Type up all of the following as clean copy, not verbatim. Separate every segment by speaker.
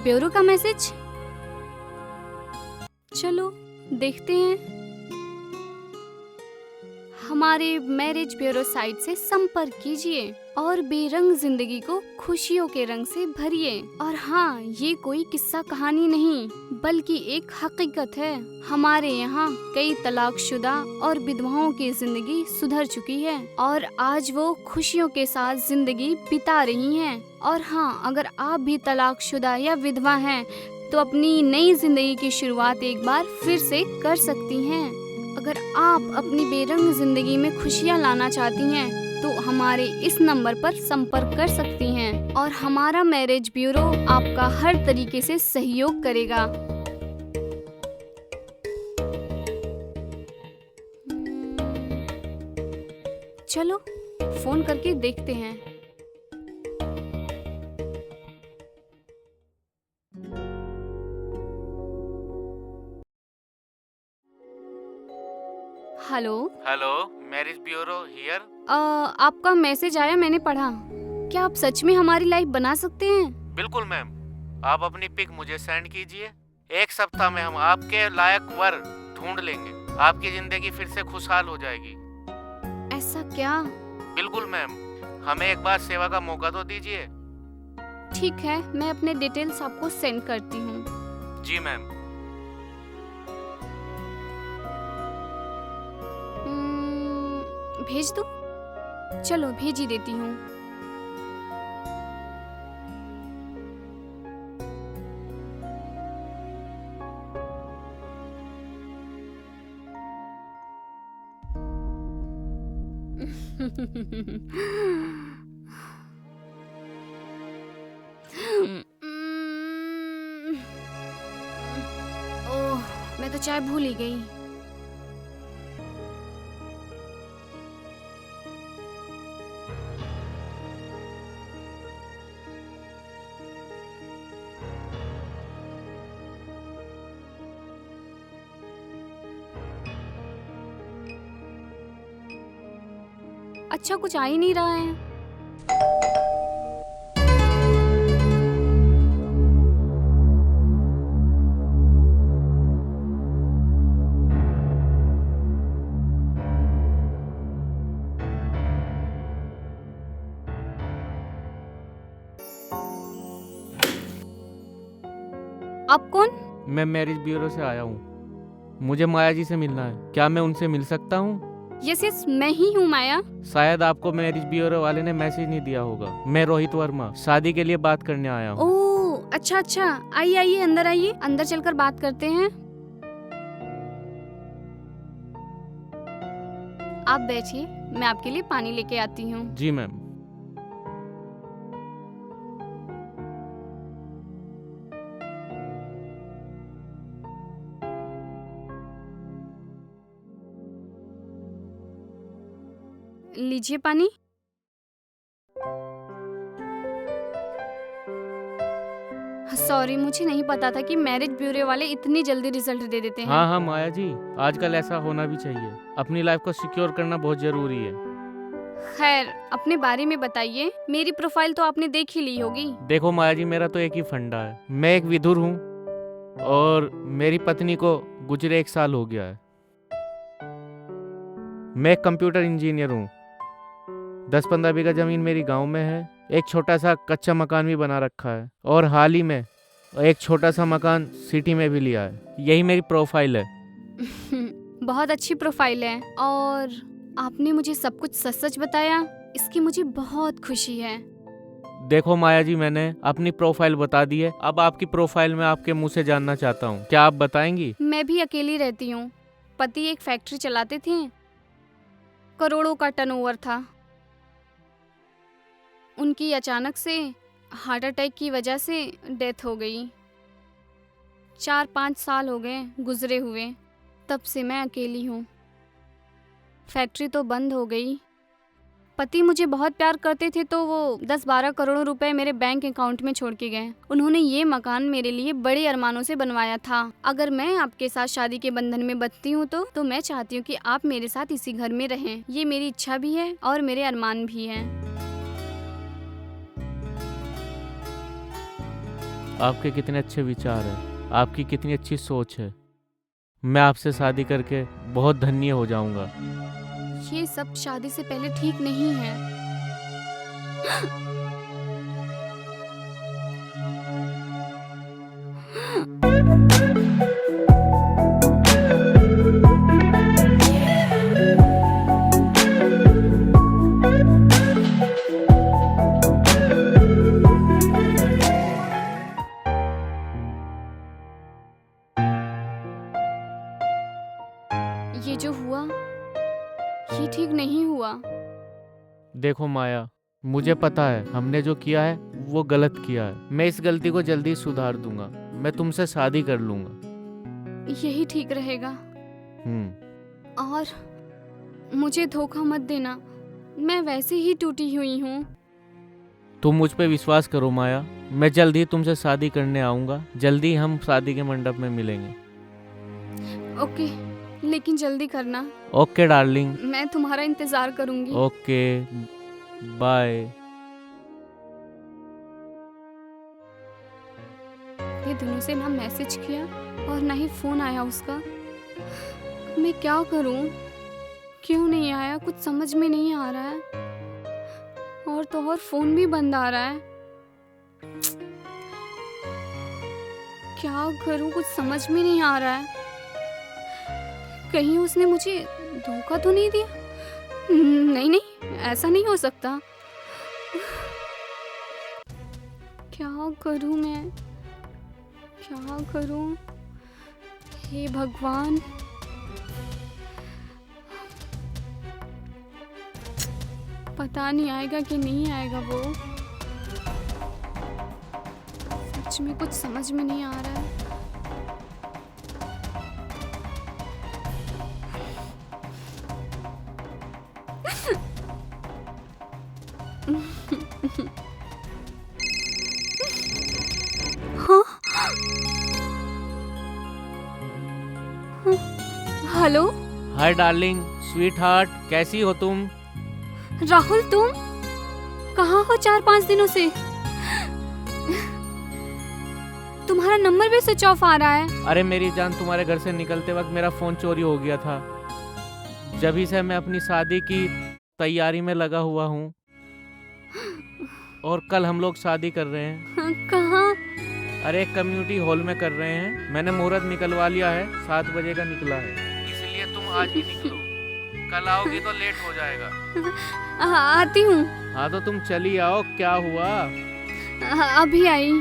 Speaker 1: Bureau का message. चलो देखते हैं। हमारे मैरिज ब्यूरो साइट से संपर्क कीजिए और बेरंग जिंदगी को खुशियों के रंग से भरिए। और हाँ, ये कोई किस्सा कहानी नहीं बल्कि एक हकीकत है। हमारे यहाँ कई तलाकशुदा और विधवाओं की जिंदगी सुधर चुकी है और आज वो खुशियों के साथ जिंदगी बिता रही हैं। और हाँ, अगर आप भी तलाकशुदा या विधवा हैं तो अपनी नई जिंदगी की शुरुआत एक बार फिर से कर सकती हैं। अगर आप अपनी बेरंग जिंदगी में खुशियाँ लाना चाहती हैं तो हमारे इस नंबर पर संपर्क कर सकती हैं और हमारा मैरिज ब्यूरो आपका हर तरीके से सहयोग करेगा। चलो फोन करके देखते हैं। Hello.
Speaker 2: Hello, marriage bureau here.
Speaker 1: आपका मैसेज आया, मैंने पढ़ा। क्या आप सच में हमारी लाइफ बना सकते हैं?
Speaker 2: बिल्कुल मैम, आप अपनी पिक मुझे सेंड कीजिए। एक सप्ताह में हम आपके लायक वर ढूंढ लेंगे। आपकी जिंदगी फिर से खुशहाल हो जाएगी।
Speaker 1: ऐसा क्या?
Speaker 2: बिल्कुल मैम, हमें एक बार सेवा का मौका तो दीजिए।
Speaker 1: ठीक है, मैं अपने डिटेल्स आपको सेंड करती हूँ।
Speaker 2: जी मैम।
Speaker 1: भेज दूँ? चलो भेज ही देती हूँ। ओह, मैं तो चाय भूल ही गई। अच्छा, कुछ आ ही नहीं रहा है। आप कौन?
Speaker 2: मैं मैरिज ब्यूरो से आया हूँ। मुझे माया जी से मिलना है। क्या मैं उनसे मिल सकता हूँ?
Speaker 1: यस, मैं ही हूँ माया।
Speaker 2: शायद आपको मैरिज ब्यूरो वाले ने मैसेज नहीं दिया होगा। मैं रोहित वर्मा शादी के लिए बात करने आया हूँ।
Speaker 1: ओह अच्छा, आइए आइए, अंदर आइए। अंदर चलकर बात करते हैं। आप बैठिए, मैं आपके लिए पानी लेके आती हूँ।
Speaker 2: जी मैम।
Speaker 1: लीजिए पानी। सॉरी, मुझे नहीं पता था कि मैरिज ब्यूरो वाले इतनी जल्दी रिजल्ट दे देते हैं।
Speaker 2: हाँ माया जी, आजकल ऐसा होना भी चाहिए। अपनी लाइफ को सिक्योर करना बहुत जरूरी है।
Speaker 1: खैर, अपने बारे में बताइए। मेरी प्रोफाइल तो आपने देख ही ली होगी।
Speaker 2: देखो माया जी, मेरा तो एक ही फंडा है। मैं एक विधुर हूँ और मेरी पत्नी को गुजरे 1 साल हो गया है। मैं एक कंप्यूटर इंजीनियर हूँ। 10-15 बीघा जमीन मेरी गांव में है। एक छोटा सा कच्चा मकान भी बना रखा है और हाल ही में एक छोटा सा मकान सिटी में भी लिया है। यही मेरी प्रोफाइल है।
Speaker 1: बहुत अच्छी प्रोफाइल है और आपने मुझे सब कुछ सच सच बताया, इसकी मुझे बहुत खुशी है।
Speaker 2: देखो माया जी, मैंने अपनी प्रोफाइल बता दी है। अब आपकी प्रोफाइल में आपके मुंह से जानना चाहता हूँ, क्या आप बताएंगी?
Speaker 1: मैं भी अकेली रहती हूँ। पति एक फैक्ट्री चलाते थे, करोड़ों का टर्नओवर था। उनकी अचानक से हार्ट अटैक की वजह से डेथ हो गई। 4-5 साल हो गए गुजरे हुए। तब से मैं अकेली हूँ। फैक्ट्री तो बंद हो गई। पति मुझे बहुत प्यार करते थे तो वो 10-12 करोड़ रुपए मेरे बैंक अकाउंट में छोड़ के गए। उन्होंने ये मकान मेरे लिए बड़े अरमानों से बनवाया था। अगर मैं आपके साथ शादी के बंधन में बंधती हूँ तो मैं चाहती हूँ कि आप मेरे साथ इसी घर में रहें। ये मेरी इच्छा भी है और मेरे अरमान भी हैं।
Speaker 2: आपके कितने अच्छे विचार हैं, आपकी कितनी अच्छी सोच है। मैं आपसे शादी करके बहुत धन्य हो जाऊंगा।
Speaker 1: ये सब शादी से पहले ठीक नहीं है। ये जो हुआ ये ठीक नहीं हुआ।
Speaker 2: देखो माया, मुझे पता है हमने जो किया है वो गलत किया है। मैं इस गलती को जल्दी सुधार दूंगा। मैं तुमसे शादी कर लूंगा।
Speaker 1: यही ठीक रहेगा। और मुझे धोखा मत देना, मैं वैसे ही टूटी हुई हूँ।
Speaker 2: तुम मुझ पे विश्वास करो माया, मैं जल्द ही तुमसे शादी करने आऊंगा। जल्दी हम शादी के मंडप में मिलेंगे।
Speaker 1: ओके, लेकिन जल्दी करना।
Speaker 2: Okay darling.
Speaker 1: मैं तुम्हारा इंतजार करूंगी।
Speaker 2: Okay, bye.
Speaker 1: ये दिनों से ना मैसेज किया और ना ही फोन आया उसका। मैं क्या करूं? क्यों नहीं आया, कुछ समझ में नहीं आ रहा है। और तो और फोन भी बंद आ रहा है। क्या करूं, कुछ समझ में नहीं आ रहा है। कहीं उसने मुझे धोखा तो नहीं दिया? नहीं नहीं, ऐसा नहीं हो सकता। क्या करूं मैं, क्या करूं? हे भगवान। पता नहीं आएगा कि नहीं आएगा वो। सच में कुछ समझ में नहीं आ रहा है। हाँ? Hello
Speaker 2: hi darling, sweet heart, कैसी हो तुम?
Speaker 1: राहुल, तुम कहाँ हो 4-5 दिनों से? तुम्हारा नंबर भी स्विच ऑफ आ रहा है।
Speaker 2: अरे मेरी जान, तुम्हारे घर से निकलते वक्त मेरा फोन चोरी हो गया था। जब ही से मैं अपनी शादी की तैयारी में लगा हुआ हूँ और कल हम लोग शादी कर रहे हैं।
Speaker 1: कहाँ?
Speaker 2: अरे एक कम्युनिटी हॉल में कर रहे हैं। मैंने मुहूर्त निकलवा लिया है, 7 बजे का निकला है। इसलिए तुम आज ही निकलो, कल आओगी तो लेट हो जाएगा।
Speaker 1: आती हूँ।
Speaker 2: हाँ तो तुम चली आओ, क्या हुआ?
Speaker 1: अभी आई।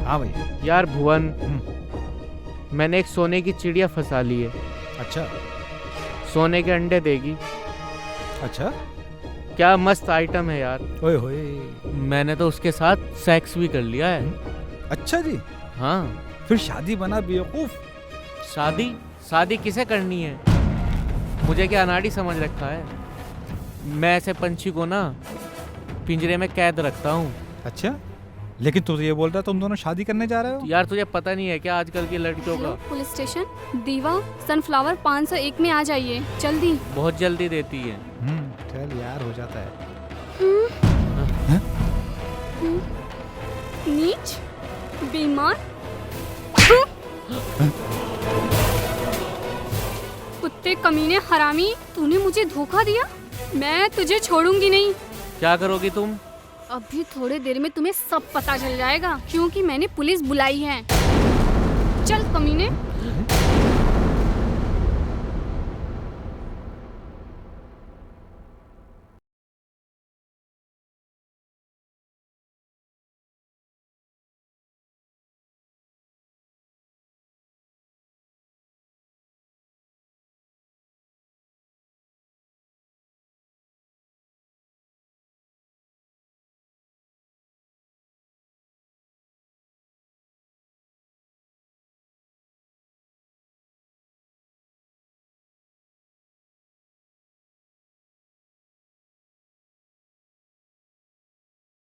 Speaker 3: हाँ भैया।
Speaker 2: यार भुवन, मैंने एक सोने की चिड़िया फंसा ली है।
Speaker 3: अच्छा
Speaker 2: सोने के अंडे देगी।
Speaker 3: अच्छा,
Speaker 2: क्या मस्त आइटम है यार।
Speaker 3: ओए होए।
Speaker 2: मैंने तो उसके साथ सेक्स भी कर लिया है।
Speaker 3: अच्छा जी,
Speaker 2: हाँ।
Speaker 3: फिर शादी बना बेवकूफ।
Speaker 2: शादी? शादी किसे करनी है? मुझे क्या अनाड़ी समझ रखा है? मैं ऐसे पंछी को ना पिंजरे में कैद रखता हूँ।
Speaker 3: अच्छा, लेकिन तू तो ये बोल रहा तुम दोनों शादी करने जा रहे हो।
Speaker 2: यार तुझे पता नहीं है क्या आजकल की लड़कियों का?
Speaker 1: पुलिस स्टेशन दीवा सनफ्लावर 501 में आ जाइए जल्दी।
Speaker 2: बहुत जल्दी देती है।
Speaker 3: चल यार, हो जाता है।
Speaker 1: नीच, बीमार, कुत्ते, कमीने, हरामी, तूने मुझे धोखा दिया। मैं तुझे छोड़ूंगी नहीं।
Speaker 2: क्या करोगी तुम?
Speaker 1: अभी थोड़े देर में तुम्हें सब पता चल जाएगा, क्योंकि मैंने पुलिस बुलाई है। चल कमीने।